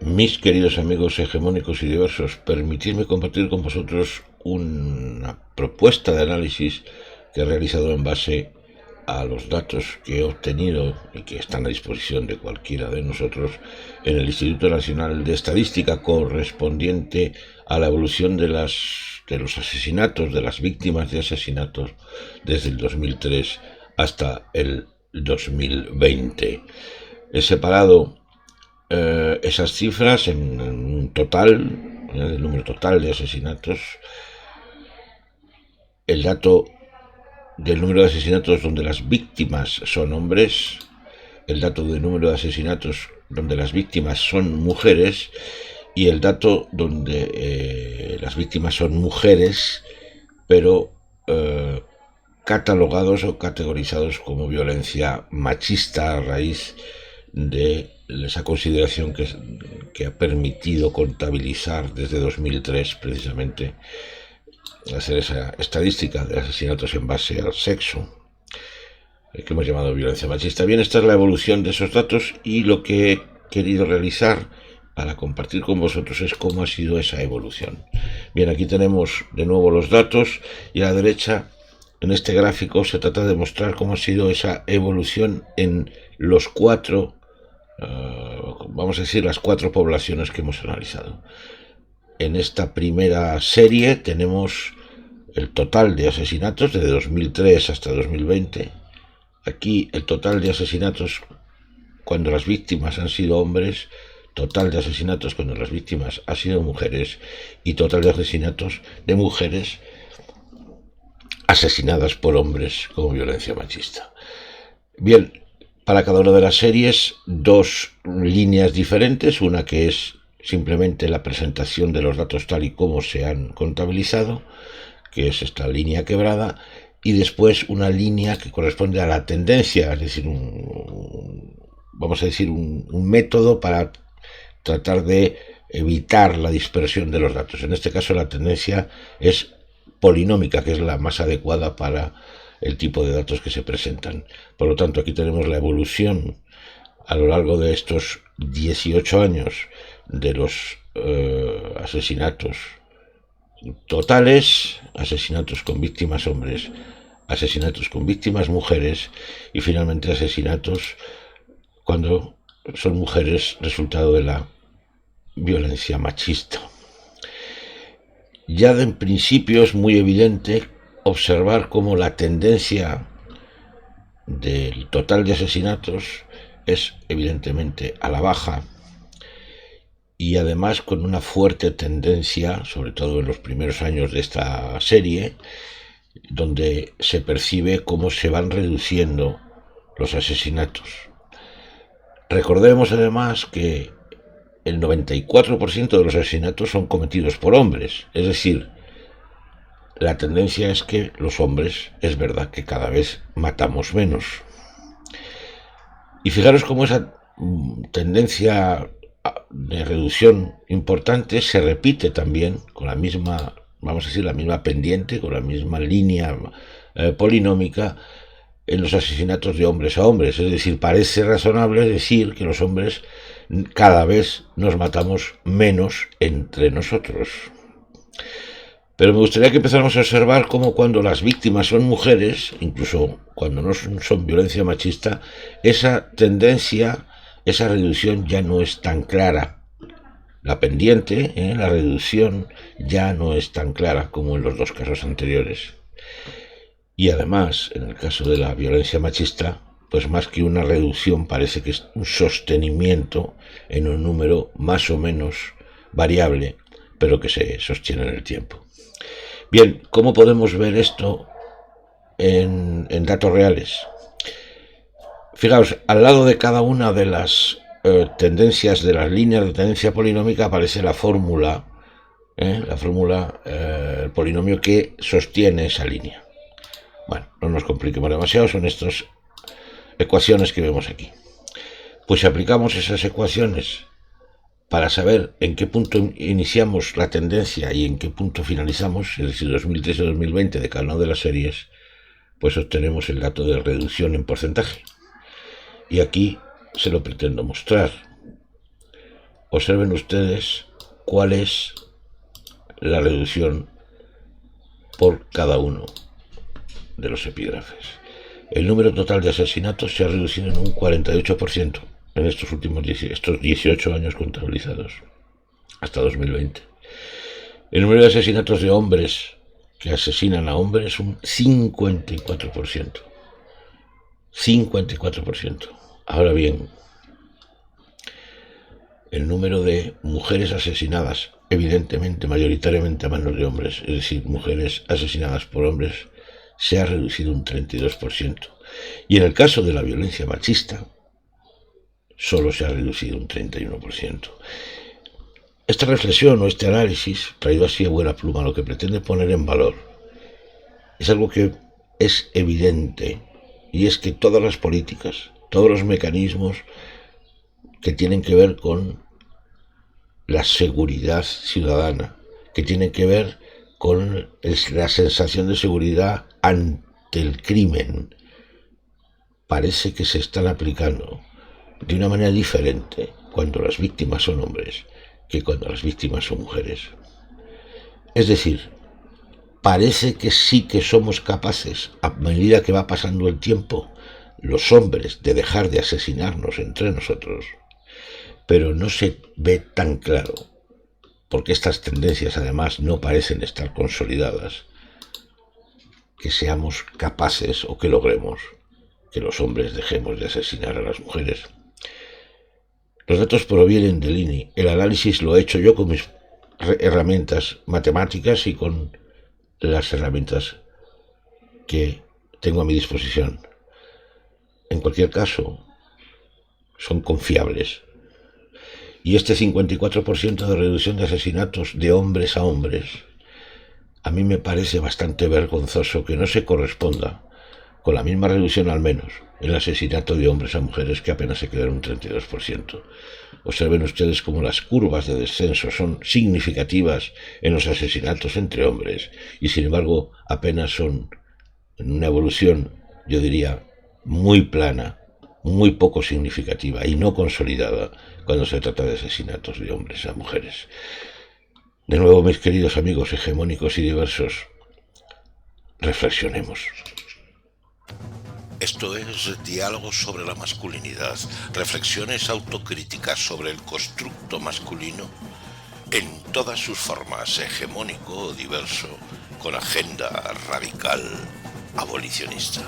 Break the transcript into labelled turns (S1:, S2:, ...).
S1: Mis queridos amigos hegemónicos y diversos, permitidme compartir con vosotros una propuesta de análisis que he realizado en base a los datos que he obtenido y que están a disposición de cualquiera de nosotros en el Instituto Nacional de Estadística, correspondiente a la evolución de los asesinatos, de las víctimas de asesinatos desde el 2003 hasta el 2020. He separado esas cifras en un total, el número total de asesinatos, el dato del número de asesinatos donde las víctimas son hombres, el dato del número de asesinatos donde las víctimas son mujeres y el dato donde las víctimas son mujeres, pero catalogados o categorizados como violencia machista a raíz de esa consideración que ha permitido contabilizar desde 2003 precisamente hacer esa estadística de asesinatos en base al sexo, que hemos llamado violencia machista. Bien, esta es la evolución de esos datos y lo que he querido realizar para compartir con vosotros es cómo ha sido esa evolución. Bien, aquí tenemos de nuevo los datos y a la derecha, en este gráfico, se trata de mostrar cómo ha sido esa evolución en los vamos a decir, las cuatro poblaciones que hemos analizado. En esta primera serie tenemos el total de asesinatos desde 2003 hasta 2020. Aquí el total de asesinatos cuando las víctimas han sido hombres, total de asesinatos cuando las víctimas han sido mujeres y total de asesinatos de mujeres asesinadas por hombres como violencia machista. Bien, para cada una de las series, dos líneas diferentes, una que es simplemente la presentación de los datos tal y como se han contabilizado, que es esta línea quebrada, y después una línea que corresponde a la tendencia, es decir, vamos a decir, un método para tratar de evitar la dispersión de los datos. En este caso la tendencia es polinómica, que es la más adecuada para el tipo de datos que se presentan. Por lo tanto, aquí tenemos la evolución a lo largo de estos 18 años de los asesinatos totales, asesinatos con víctimas hombres, asesinatos con víctimas mujeres y finalmente asesinatos cuando son mujeres resultado de la violencia machista. Ya en principio es muy evidente observar cómo la tendencia del total de asesinatos es evidentemente a la baja y además con una fuerte tendencia, sobre todo en los primeros años de esta serie, donde se percibe cómo se van reduciendo los asesinatos. Recordemos además que el 94% de los asesinatos son cometidos por hombres, es decir, la tendencia es que los hombres, es verdad que cada vez matamos menos. Y fijaros cómo esa tendencia de reducción importante se repite también con la misma, vamos a decir, la misma pendiente, con la misma línea polinómica en los asesinatos de hombres a hombres. Es decir, parece razonable decir que los hombres cada vez nos matamos menos entre nosotros. Pero me gustaría que empezáramos a observar cómo cuando las víctimas son mujeres, incluso cuando no son violencia machista, esa tendencia, esa reducción ya no es tan clara. La pendiente, la reducción, ya no es tan clara como en los dos casos anteriores. Y además, en el caso de la violencia machista, pues más que una reducción parece que es un sostenimiento en un número más o menos variable, pero que se sostiene en el tiempo. Bien, ¿cómo podemos ver esto en datos reales? Fijaos, al lado de cada una de las tendencias de las líneas de tendencia polinómica aparece la fórmula, el polinomio que sostiene esa línea. Bueno, no nos compliquemos demasiado, son estas ecuaciones que vemos aquí. Pues si aplicamos esas ecuaciones para saber en qué punto iniciamos la tendencia y en qué punto finalizamos, es decir, 2013 y 2020 de cada una de las series, pues obtenemos el dato de reducción en porcentaje. Y aquí se lo pretendo mostrar. Observen ustedes cuál es la reducción por cada uno de los epígrafes. El número total de asesinatos se ha reducido en un 48% en estos 18 años contabilizados, hasta 2020. El número de asesinatos de hombres que asesinan a hombres un 54%. 54%. Ahora bien, el número de mujeres asesinadas, evidentemente, mayoritariamente a manos de hombres, es decir, mujeres asesinadas por hombres, se ha reducido un 32%. Y en el caso de la violencia machista, solo se ha reducido un 31%. Esta reflexión o este análisis, traído así a buena pluma, lo que pretende poner en valor es algo que es evidente, y es que todas las políticas, todos los mecanismos que tienen que ver con la seguridad ciudadana, que tienen que ver con la sensación de seguridad ante el crimen, parece que se están aplicando de una manera diferente cuando las víctimas son hombres que cuando las víctimas son mujeres. Es decir, parece que sí que somos capaces, a medida que va pasando el tiempo, los hombres, de dejar de asesinarnos entre nosotros, pero no se ve tan claro, porque estas tendencias además no parecen estar consolidadas, que seamos capaces o que logremos que los hombres dejemos de asesinar a las mujeres. Los datos provienen del INE, el análisis lo he hecho yo con mis herramientas matemáticas y con las herramientas que tengo a mi disposición. En cualquier caso, son confiables. Y este 54% de reducción de asesinatos de hombres a hombres, a mí me parece bastante vergonzoso que no se corresponda con la misma reducción, al menos, el asesinato de hombres a mujeres, que apenas se queda en un 32%. Observen ustedes cómo las curvas de descenso son significativas en los asesinatos entre hombres y, sin embargo, apenas son en una evolución, yo diría, muy plana, muy poco significativa y no consolidada cuando se trata de asesinatos de hombres a mujeres. De nuevo, mis queridos amigos hegemónicos y diversos, reflexionemos.
S2: Esto es Diálogos sobre la masculinidad, reflexiones autocríticas sobre el constructo masculino en todas sus formas, hegemónico o diverso, con agenda radical abolicionista.